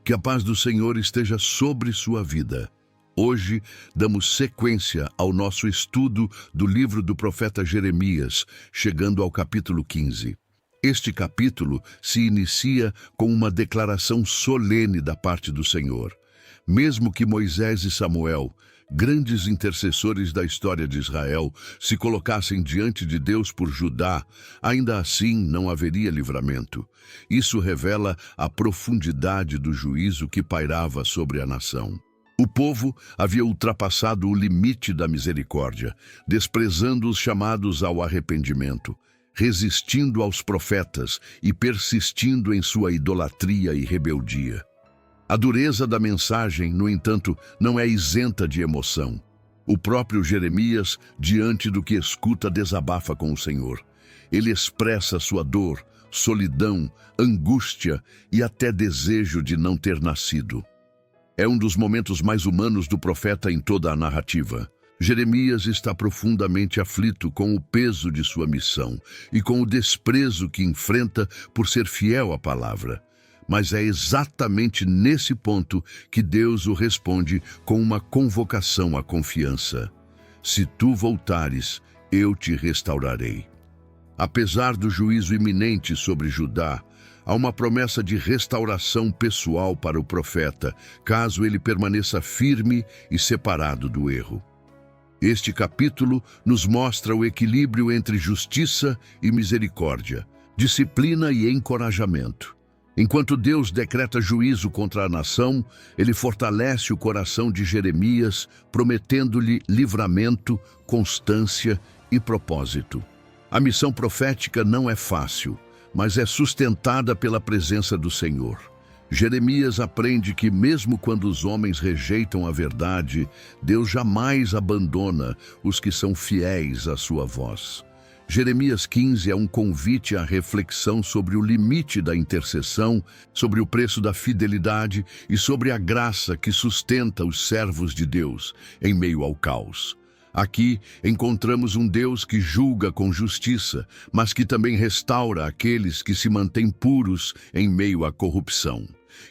Que a paz do Senhor esteja sobre sua vida. Hoje, damos sequência ao nosso estudo do livro do profeta Jeremias, chegando ao capítulo 15. Este capítulo se inicia com uma declaração solene da parte do Senhor. Mesmo que Moisés e Samuel, grandes intercessores da história de Israel, se colocassem diante de Deus por Judá, ainda assim não haveria livramento. Isso revela a profundidade do juízo que pairava sobre a nação. O povo havia ultrapassado o limite da misericórdia, desprezando os chamados ao arrependimento, resistindo aos profetas e persistindo em sua idolatria e rebeldia. A dureza da mensagem, no entanto, não é isenta de emoção. O próprio Jeremias, diante do que escuta, desabafa com o Senhor. Ele expressa sua dor, solidão, angústia e até desejo de não ter nascido. É um dos momentos mais humanos do profeta em toda a narrativa. Jeremias está profundamente aflito com o peso de sua missão e com o desprezo que enfrenta por ser fiel à palavra. Mas é exatamente nesse ponto que Deus o responde com uma convocação à confiança. Se tu voltares, eu te restaurarei. Apesar do juízo iminente sobre Judá, há uma promessa de restauração pessoal para o profeta, caso ele permaneça firme e separado do erro. Este capítulo nos mostra o equilíbrio entre justiça e misericórdia, disciplina e encorajamento. Enquanto Deus decreta juízo contra a nação, ele fortalece o coração de Jeremias, prometendo-lhe livramento, constância e propósito. A missão profética não é fácil, mas é sustentada pela presença do Senhor. Jeremias aprende que mesmo quando os homens rejeitam a verdade, Deus jamais abandona os que são fiéis à sua voz. Jeremias 15 é um convite à reflexão sobre o limite da intercessão, sobre o preço da fidelidade e sobre a graça que sustenta os servos de Deus em meio ao caos. Aqui encontramos um Deus que julga com justiça, mas que também restaura aqueles que se mantêm puros em meio à corrupção.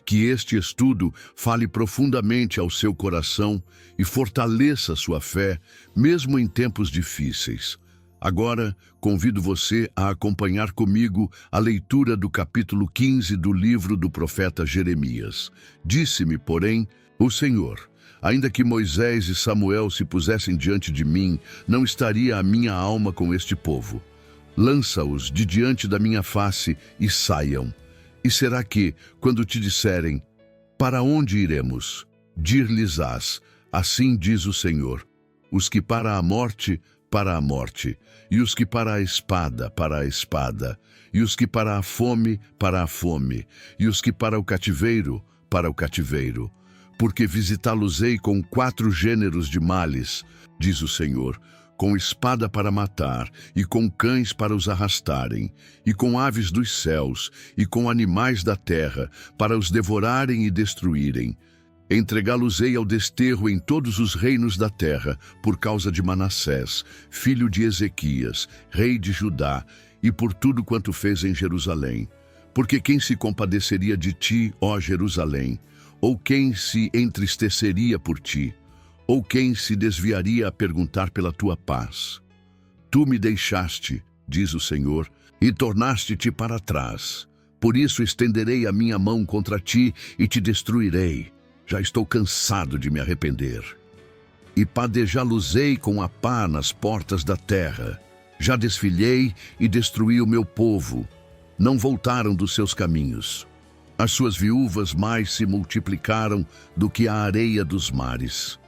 Que este estudo fale profundamente ao seu coração e fortaleça sua fé, mesmo em tempos difíceis. Agora, convido você a acompanhar comigo a leitura do capítulo 15 do livro do profeta Jeremias. Disse-me, porém, o Senhor: ainda que Moisés e Samuel se pusessem diante de mim, não estaria a minha alma com este povo. Lança-os de diante da minha face e saiam. E será que, quando te disserem, para onde iremos? Dir-lhes-ás, assim diz o Senhor: os que para a morte, e os que para a espada, e os que para a fome, e os que para o cativeiro, porque visitá-los-ei com 4 gêneros de males, diz o Senhor, com espada para matar, e com cães para os arrastarem, e com aves dos céus, e com animais da terra, para os devorarem e destruírem. Entregá-los-ei ao desterro em todos os reinos da terra, por causa de Manassés, filho de Ezequias, rei de Judá, e por tudo quanto fez em Jerusalém. Porque quem se compadeceria de ti, ó Jerusalém? Ou quem se entristeceria por ti? Ou quem se desviaria a perguntar pela tua paz? Tu me deixaste, diz o Senhor, e tornaste-te para trás. Por isso estenderei a minha mão contra ti e te destruirei. Já estou cansado de me arrepender. E padejá-los-ei com a pá nas portas da terra. Já desfilhei e destruí o meu povo. Não voltaram dos seus caminhos. As suas viúvas mais se multiplicaram do que a areia dos mares.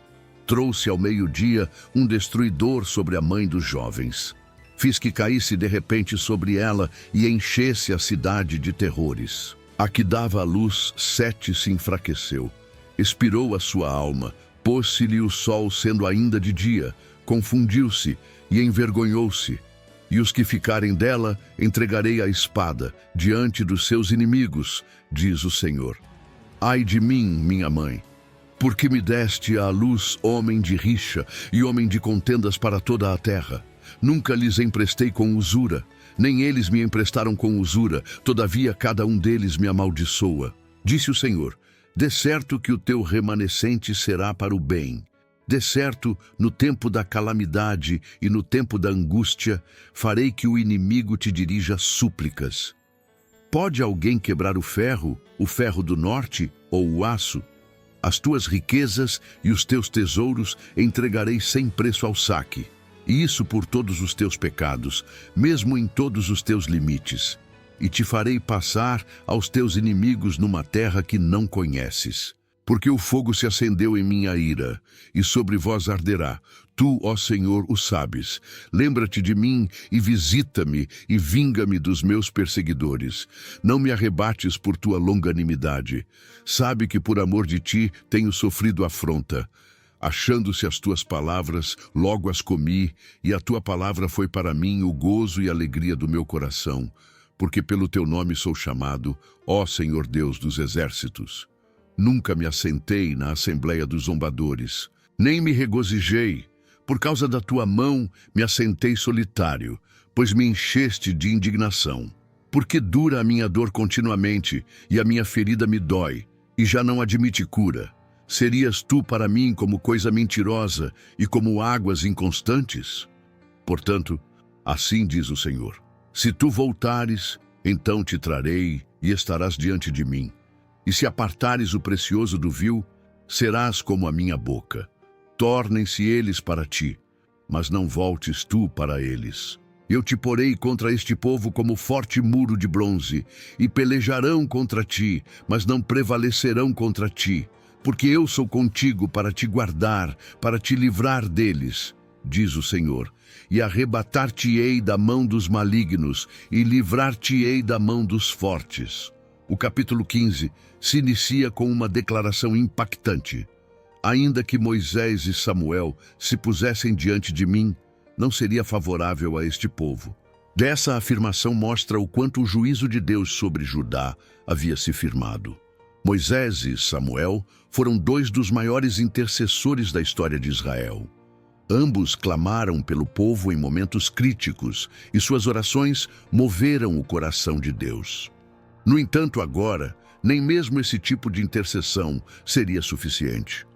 Trouxe ao meio-dia um destruidor sobre a mãe dos jovens. Fiz que caísse de repente sobre ela e enchesse a cidade de terrores. A que dava à luz 7 se enfraqueceu. Expirou a sua alma, pôs-se-lhe o sol sendo ainda de dia, confundiu-se e envergonhou-se. E os que ficarem dela entregarei à espada, diante dos seus inimigos, diz o Senhor. Ai de mim, minha mãe, porque me deste à luz homem de rixa e homem de contendas para toda a terra. Nunca lhes emprestei com usura, nem eles me emprestaram com usura, todavia cada um deles me amaldiçoa. Disse o Senhor: De certo que o teu remanescente será para o bem. De certo, no tempo da calamidade e no tempo da angústia, farei que o inimigo te dirija súplicas. Pode alguém quebrar o ferro do norte ou o aço? As tuas riquezas e os teus tesouros entregarei sem preço ao saque. E isso por todos os teus pecados, mesmo em todos os teus limites. E te farei passar aos teus inimigos numa terra que não conheces. Porque o fogo se acendeu em minha ira, e sobre vós arderá. Tu, ó Senhor, o sabes. Lembra-te de mim e visita-me e vinga-me dos meus perseguidores. Não me arrebates por tua longanimidade. Sabe que por amor de ti tenho sofrido afronta. Achando-se as tuas palavras, logo as comi, e a tua palavra foi para mim o gozo e a alegria do meu coração. Porque pelo teu nome sou chamado, ó Senhor Deus dos exércitos. Nunca me assentei na assembleia dos zombadores, nem me regozijei. Por causa da tua mão me assentei solitário, pois me encheste de indignação. Porque dura a minha dor continuamente, e a minha ferida me dói, e já não admite cura. Serias tu para mim como coisa mentirosa e como águas inconstantes? Portanto, assim diz o Senhor: se tu voltares, então te trarei e estarás diante de mim. E se apartares o precioso do vil, serás como a minha boca. Tornem-se eles para ti, mas não voltes tu para eles. Eu te porei contra este povo como forte muro de bronze, e pelejarão contra ti, mas não prevalecerão contra ti, porque eu sou contigo para te guardar, para te livrar deles, diz o Senhor. E arrebatar-te-ei da mão dos malignos, e livrar-te-ei da mão dos fortes. O capítulo 15 se inicia com uma declaração impactante. Ainda que Moisés e Samuel se pusessem diante de mim, não seria favorável a este povo. Dessa afirmação mostra o quanto o juízo de Deus sobre Judá havia se firmado. Moisés e Samuel foram dois dos maiores intercessores da história de Israel. Ambos clamaram pelo povo em momentos críticos e suas orações moveram o coração de Deus. No entanto, agora, nem mesmo esse tipo de intercessão seria suficiente.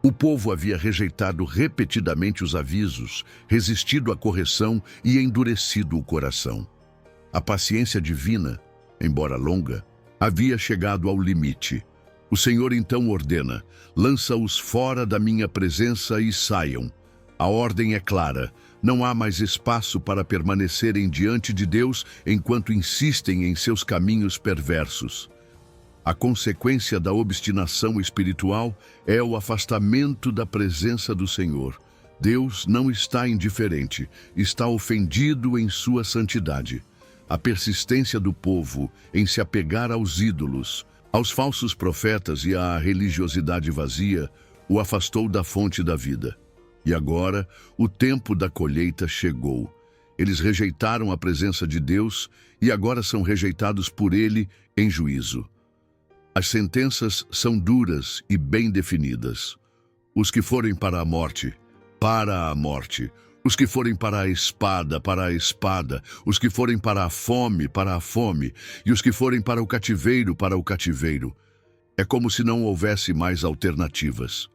O povo havia rejeitado repetidamente os avisos, resistido à correção e endurecido o coração. A paciência divina, embora longa, havia chegado ao limite. O Senhor então ordena: lança-os fora da minha presença e saiam. A ordem é clara: não há mais espaço para permanecerem diante de Deus enquanto insistem em seus caminhos perversos. A consequência da obstinação espiritual é o afastamento da presença do Senhor. Deus não está indiferente, está ofendido em sua santidade. A persistência do povo em se apegar aos ídolos, aos falsos profetas e à religiosidade vazia o afastou da fonte da vida. E agora, o tempo da colheita chegou. Eles rejeitaram a presença de Deus e agora são rejeitados por Ele em juízo. As sentenças são duras e bem definidas. Os que forem para a morte, para a morte. Os que forem para a espada, para a espada. Os que forem para a fome, para a fome. E os que forem para o cativeiro, para o cativeiro. É como se não houvesse mais alternativas.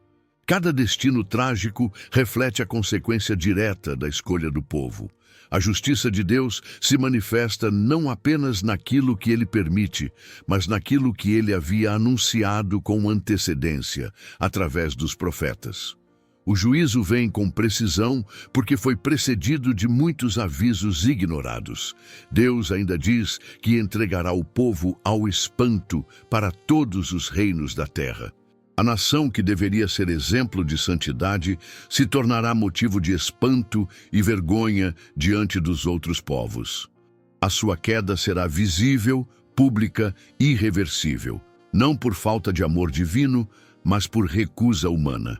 Cada destino trágico reflete a consequência direta da escolha do povo. A justiça de Deus se manifesta não apenas naquilo que Ele permite, mas naquilo que Ele havia anunciado com antecedência, através dos profetas. O juízo vem com precisão porque foi precedido de muitos avisos ignorados. Deus ainda diz que entregará o povo ao espanto para todos os reinos da terra. A nação que deveria ser exemplo de santidade se tornará motivo de espanto e vergonha diante dos outros povos. A sua queda será visível, pública e irreversível, não por falta de amor divino, mas por recusa humana.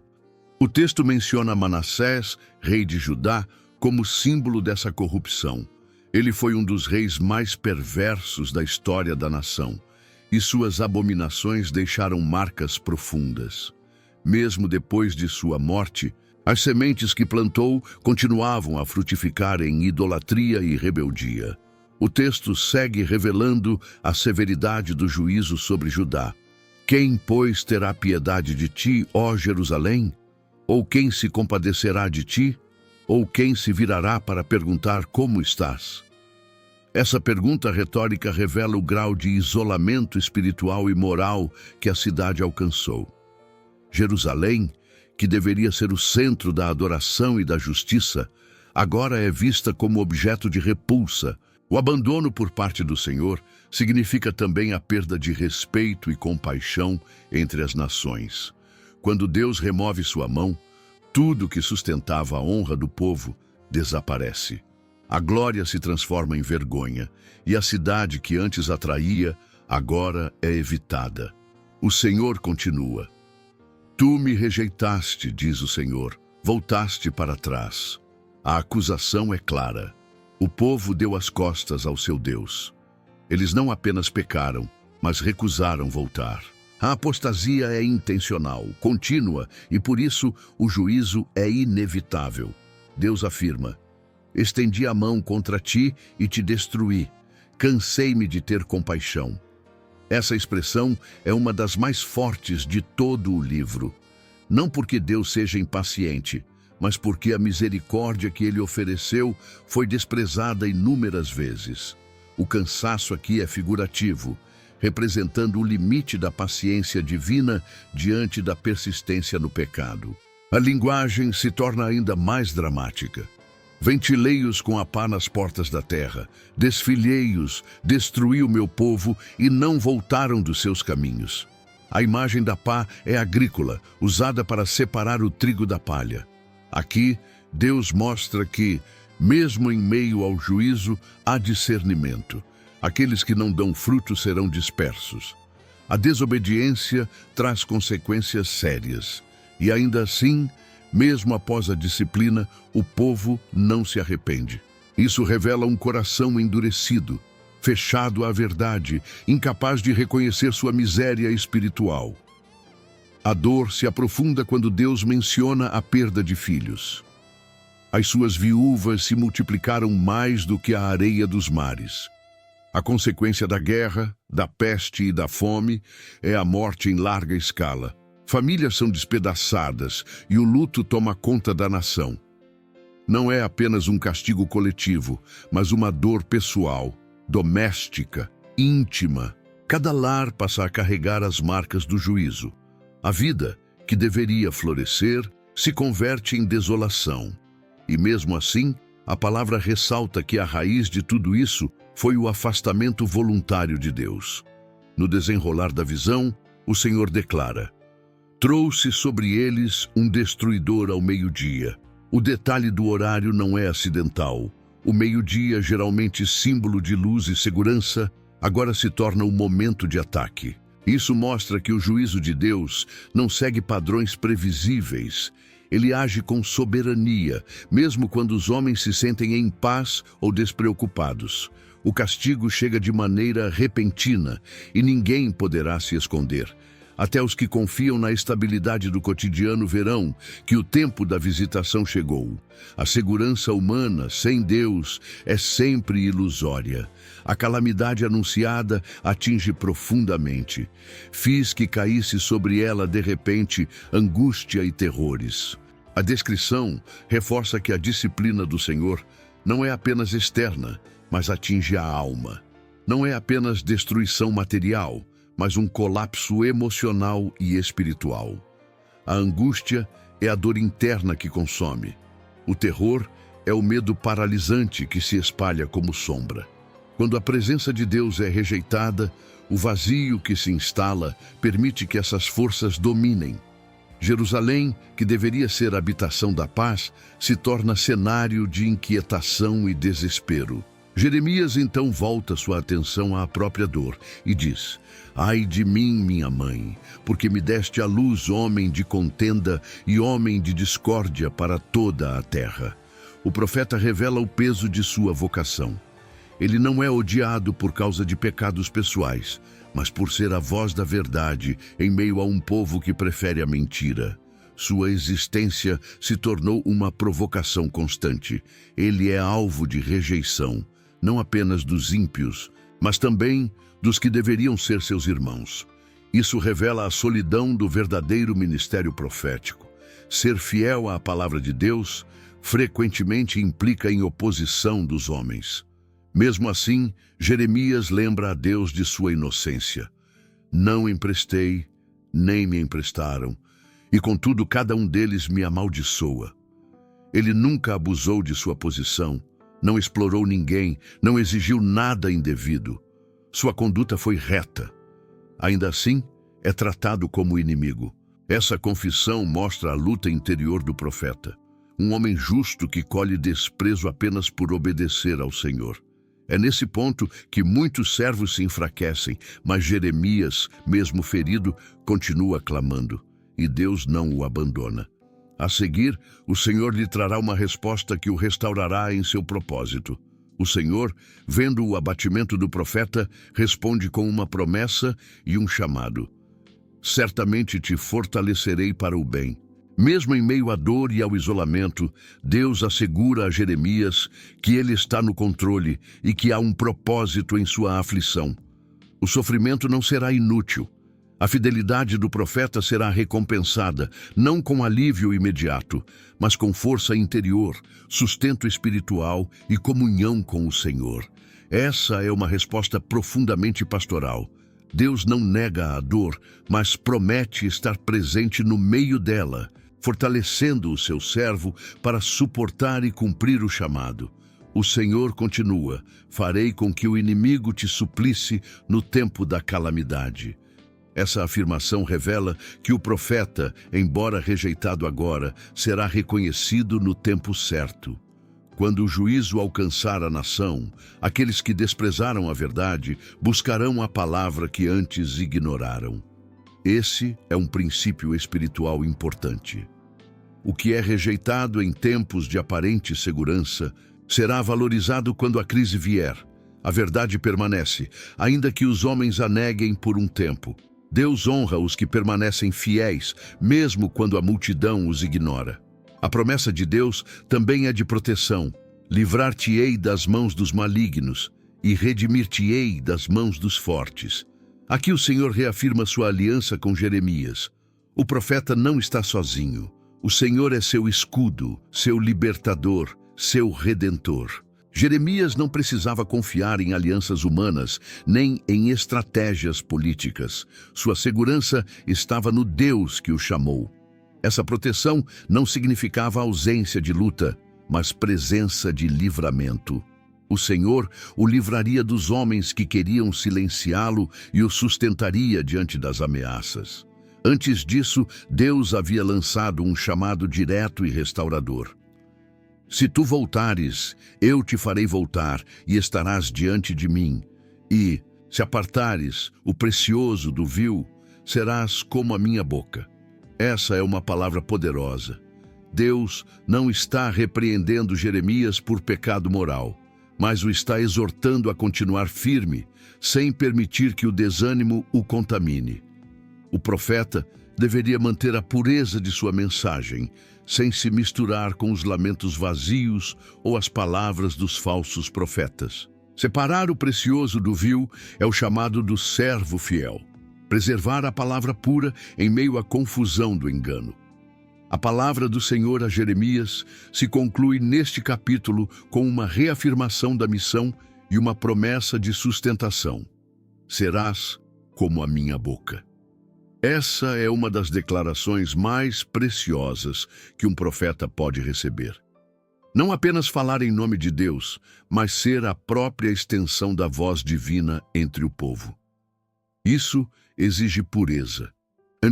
O texto menciona Manassés, rei de Judá, como símbolo dessa corrupção. Ele foi um dos reis mais perversos da história da nação. E suas abominações deixaram marcas profundas. Mesmo depois de sua morte, as sementes que plantou continuavam a frutificar em idolatria e rebeldia. O texto segue revelando a severidade do juízo sobre Judá. Quem, pois, terá piedade de ti, ó Jerusalém? Ou quem se compadecerá de ti? Ou quem se virará para perguntar como estás? Essa pergunta retórica revela o grau de isolamento espiritual e moral que a cidade alcançou. Jerusalém, que deveria ser o centro da adoração e da justiça, agora é vista como objeto de repulsa. O abandono por parte do Senhor significa também a perda de respeito e compaixão entre as nações. Quando Deus remove sua mão, tudo que sustentava a honra do povo desaparece. A glória se transforma em vergonha, e a cidade que antes atraía, agora é evitada. O Senhor continua. Tu me rejeitaste, diz o Senhor, voltaste para trás. A acusação é clara. O povo deu as costas ao seu Deus. Eles não apenas pecaram, mas recusaram voltar. A apostasia é intencional, contínua, e por isso o juízo é inevitável. Deus afirma: estendi a mão contra ti e te destruí. Cansei-me de ter compaixão. Essa expressão é uma das mais fortes de todo o livro. Não porque Deus seja impaciente, mas porque a misericórdia que ele ofereceu foi desprezada inúmeras vezes. O cansaço aqui é figurativo, representando o limite da paciência divina diante da persistência no pecado. A linguagem se torna ainda mais dramática. Ventilei-os com a pá nas portas da terra, desfilhei-os, destruí o meu povo e não voltaram dos seus caminhos. A imagem da pá é agrícola, usada para separar o trigo da palha. Aqui, Deus mostra que, mesmo em meio ao juízo, há discernimento. Aqueles que não dão fruto serão dispersos. A desobediência traz consequências sérias. E ainda assim, mesmo após a disciplina, o povo não se arrepende. Isso revela um coração endurecido, fechado à verdade, incapaz de reconhecer sua miséria espiritual. A dor se aprofunda quando Deus menciona a perda de filhos. As suas viúvas se multiplicaram mais do que a areia dos mares. A consequência da guerra, da peste e da fome é a morte em larga escala. Famílias são despedaçadas e o luto toma conta da nação. Não é apenas um castigo coletivo, mas uma dor pessoal, doméstica, íntima. Cada lar passa a carregar as marcas do juízo. A vida, que deveria florescer, se converte em desolação. E mesmo assim, a palavra ressalta que a raiz de tudo isso foi o afastamento voluntário de Deus. No desenrolar da visão, o Senhor declara: trouxe sobre eles um destruidor ao meio-dia. O detalhe do horário não é acidental. O meio-dia, geralmente símbolo de luz e segurança, agora se torna o momento de ataque. Isso mostra que o juízo de Deus não segue padrões previsíveis. Ele age com soberania, mesmo quando os homens se sentem em paz ou despreocupados. O castigo chega de maneira repentina e ninguém poderá se esconder. Até os que confiam na estabilidade do cotidiano verão que o tempo da visitação chegou. A segurança humana, sem Deus, é sempre ilusória. A calamidade anunciada atinge profundamente. Fiz que caísse sobre ela, de repente, angústia e terrores. A descrição reforça que a disciplina do Senhor não é apenas externa, mas atinge a alma. Não é apenas destruição material, mas um colapso emocional e espiritual. A angústia é a dor interna que consome. O terror é o medo paralisante que se espalha como sombra. Quando a presença de Deus é rejeitada, o vazio que se instala permite que essas forças dominem. Jerusalém, que deveria ser a habitação da paz, se torna cenário de inquietação e desespero. Jeremias então volta sua atenção à própria dor e diz: ai de mim, minha mãe, porque me deste à luz homem de contenda e homem de discórdia para toda a terra. O profeta revela o peso de sua vocação. Ele não é odiado por causa de pecados pessoais, mas por ser a voz da verdade em meio a um povo que prefere a mentira. Sua existência se tornou uma provocação constante. Ele é alvo de rejeição, não apenas dos ímpios, mas também dos que deveriam ser seus irmãos. Isso revela a solidão do verdadeiro ministério profético. Ser fiel à palavra de Deus frequentemente implica em oposição dos homens. Mesmo assim, Jeremias lembra a Deus de sua inocência. Não emprestei, nem me emprestaram, e contudo cada um deles me amaldiçoa. Ele nunca abusou de sua posição, não explorou ninguém, não exigiu nada indevido. Sua conduta foi reta. Ainda assim, é tratado como inimigo. Essa confissão mostra a luta interior do profeta. Um homem justo que colhe desprezo apenas por obedecer ao Senhor. É nesse ponto que muitos servos se enfraquecem, mas Jeremias, mesmo ferido, continua clamando, e Deus não o abandona. A seguir, o Senhor lhe trará uma resposta que o restaurará em seu propósito. O Senhor, vendo o abatimento do profeta, responde com uma promessa e um chamado. Certamente te fortalecerei para o bem. Mesmo em meio à dor e ao isolamento, Deus assegura a Jeremias que ele está no controle e que há um propósito em sua aflição. O sofrimento não será inútil. A fidelidade do profeta será recompensada, não com alívio imediato, mas com força interior, sustento espiritual e comunhão com o Senhor. Essa é uma resposta profundamente pastoral. Deus não nega a dor, mas promete estar presente no meio dela, fortalecendo o seu servo para suportar e cumprir o chamado. O Senhor continua: farei com que o inimigo te suplice no tempo da calamidade. Essa afirmação revela que o profeta, embora rejeitado agora, será reconhecido no tempo certo. Quando o juízo alcançar a nação, aqueles que desprezaram a verdade buscarão a palavra que antes ignoraram. Esse é um princípio espiritual importante. O que é rejeitado em tempos de aparente segurança será valorizado quando a crise vier. A verdade permanece, ainda que os homens a neguem por um tempo. Deus honra os que permanecem fiéis, mesmo quando a multidão os ignora. A promessa de Deus também é de proteção. Livrar-te-ei das mãos dos malignos e redimir-te-ei das mãos dos fortes. Aqui o Senhor reafirma sua aliança com Jeremias. O profeta não está sozinho. O Senhor é seu escudo, seu libertador, seu redentor. Jeremias não precisava confiar em alianças humanas, nem em estratégias políticas. Sua segurança estava no Deus que o chamou. Essa proteção não significava ausência de luta, mas presença de livramento. O Senhor o livraria dos homens que queriam silenciá-lo e o sustentaria diante das ameaças. Antes disso, Deus havia lançado um chamado direto e restaurador. Se tu voltares, eu te farei voltar e estarás diante de mim. E, se apartares o precioso do vil, serás como a minha boca. Essa é uma palavra poderosa. Deus não está repreendendo Jeremias por pecado moral, mas o está exortando a continuar firme, sem permitir que o desânimo o contamine. O profeta deveria manter a pureza de sua mensagem, sem se misturar com os lamentos vazios ou as palavras dos falsos profetas. Separar o precioso do vil é o chamado do servo fiel. Preservar a palavra pura em meio à confusão do engano. A palavra do Senhor a Jeremias se conclui neste capítulo com uma reafirmação da missão e uma promessa de sustentação. Serás como a minha boca. Essa é uma das declarações mais preciosas que um profeta pode receber. Não apenas falar em nome de Deus, mas ser a própria extensão da voz divina entre o povo. Isso exige pureza,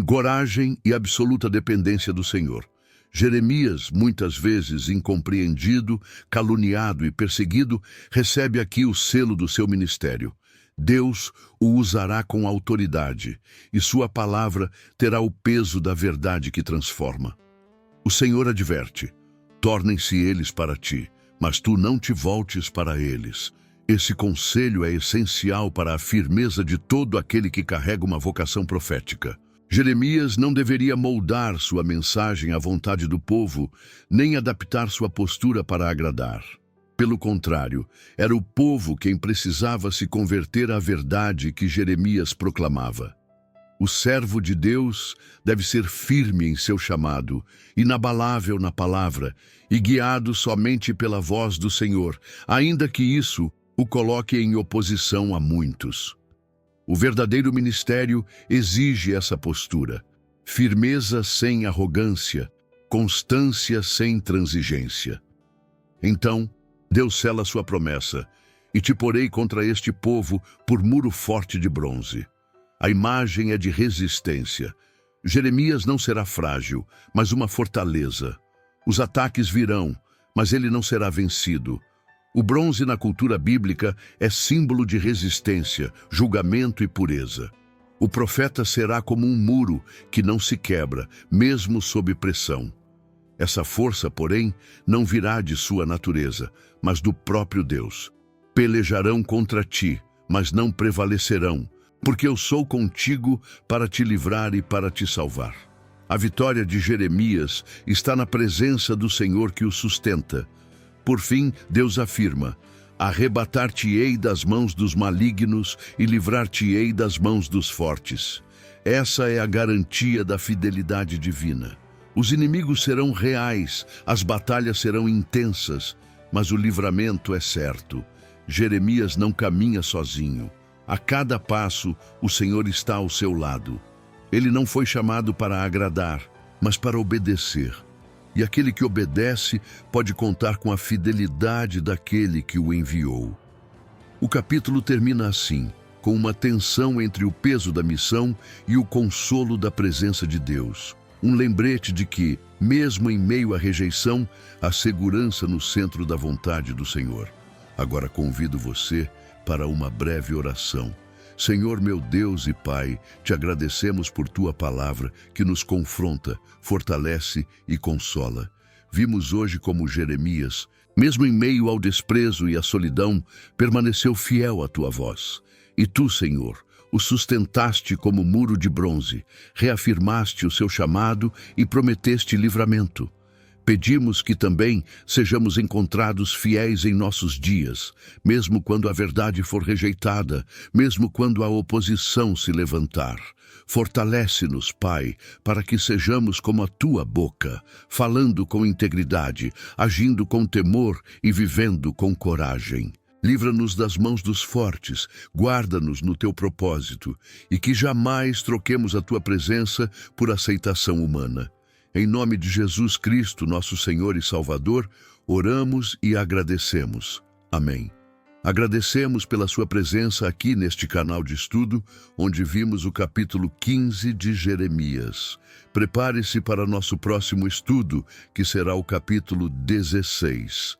coragem e absoluta dependência do Senhor. Jeremias, muitas vezes incompreendido, caluniado e perseguido, recebe aqui o selo do seu ministério. Deus o usará com autoridade, e sua palavra terá o peso da verdade que transforma. O Senhor adverte: tornem-se eles para ti, mas tu não te voltes para eles. Esse conselho é essencial para a firmeza de todo aquele que carrega uma vocação profética. Jeremias não deveria moldar sua mensagem à vontade do povo, nem adaptar sua postura para agradar. Pelo contrário, era o povo quem precisava se converter à verdade que Jeremias proclamava. O servo de Deus deve ser firme em seu chamado, inabalável na palavra e guiado somente pela voz do Senhor, ainda que isso o coloque em oposição a muitos. O verdadeiro ministério exige essa postura: firmeza sem arrogância, constância sem transigência. Então, Deus sela sua promessa: e te porei contra este povo por muro forte de bronze. A imagem é de resistência. Jeremias não será frágil, mas uma fortaleza. Os ataques virão, mas ele não será vencido. O bronze na cultura bíblica é símbolo de resistência, julgamento e pureza. O profeta será como um muro que não se quebra, mesmo sob pressão. Essa força, porém, não virá de sua natureza, mas do próprio Deus. Pelejarão contra ti, mas não prevalecerão, porque eu sou contigo para te livrar e para te salvar. A vitória de Jeremias está na presença do Senhor que o sustenta. Por fim, Deus afirma: arrebatar-te-ei das mãos dos malignos e livrar-te-ei das mãos dos fortes. Essa é a garantia da fidelidade divina. Os inimigos serão reais, as batalhas serão intensas, mas o livramento é certo. Jeremias não caminha sozinho. A cada passo, o Senhor está ao seu lado. Ele não foi chamado para agradar, mas para obedecer. E aquele que obedece pode contar com a fidelidade daquele que o enviou. O capítulo termina assim, com uma tensão entre o peso da missão e o consolo da presença de Deus. Um lembrete de que, mesmo em meio à rejeição, há segurança no centro da vontade do Senhor. Agora convido você para uma breve oração. Senhor, meu Deus e Pai, te agradecemos por tua palavra que nos confronta, fortalece e consola. Vimos hoje como Jeremias, mesmo em meio ao desprezo e à solidão, permaneceu fiel à tua voz. E tu, Senhor, o sustentaste como muro de bronze, reafirmaste o seu chamado e prometeste livramento. Pedimos que também sejamos encontrados fiéis em nossos dias, mesmo quando a verdade for rejeitada, mesmo quando a oposição se levantar. Fortalece-nos, Pai, para que sejamos como a tua boca, falando com integridade, agindo com temor e vivendo com coragem. Livra-nos das mãos dos fortes, guarda-nos no teu propósito, e que jamais troquemos a tua presença por aceitação humana. Em nome de Jesus Cristo, nosso Senhor e Salvador, oramos e agradecemos. Amém. Agradecemos pela sua presença aqui neste canal de estudo, onde vimos o capítulo 15 de Jeremias. Prepare-se para nosso próximo estudo, que será o capítulo 16.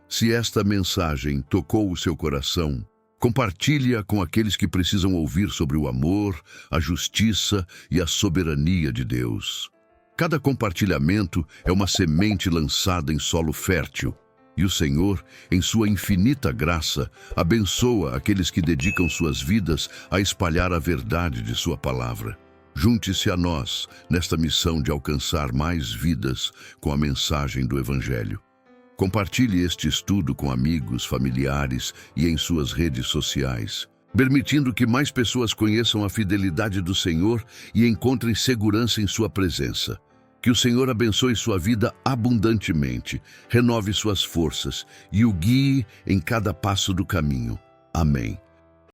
Se esta mensagem tocou o seu coração, compartilhe-a com aqueles que precisam ouvir sobre o amor, a justiça e a soberania de Deus. Cada compartilhamento é uma semente lançada em solo fértil, e o Senhor, em sua infinita graça, abençoa aqueles que dedicam suas vidas a espalhar a verdade de sua palavra. Junte-se a nós nesta missão de alcançar mais vidas com a mensagem do Evangelho. Compartilhe este estudo com amigos, familiares e em suas redes sociais, permitindo que mais pessoas conheçam a fidelidade do Senhor e encontrem segurança em sua presença. Que o Senhor abençoe sua vida abundantemente, renove suas forças e o guie em cada passo do caminho. Amém.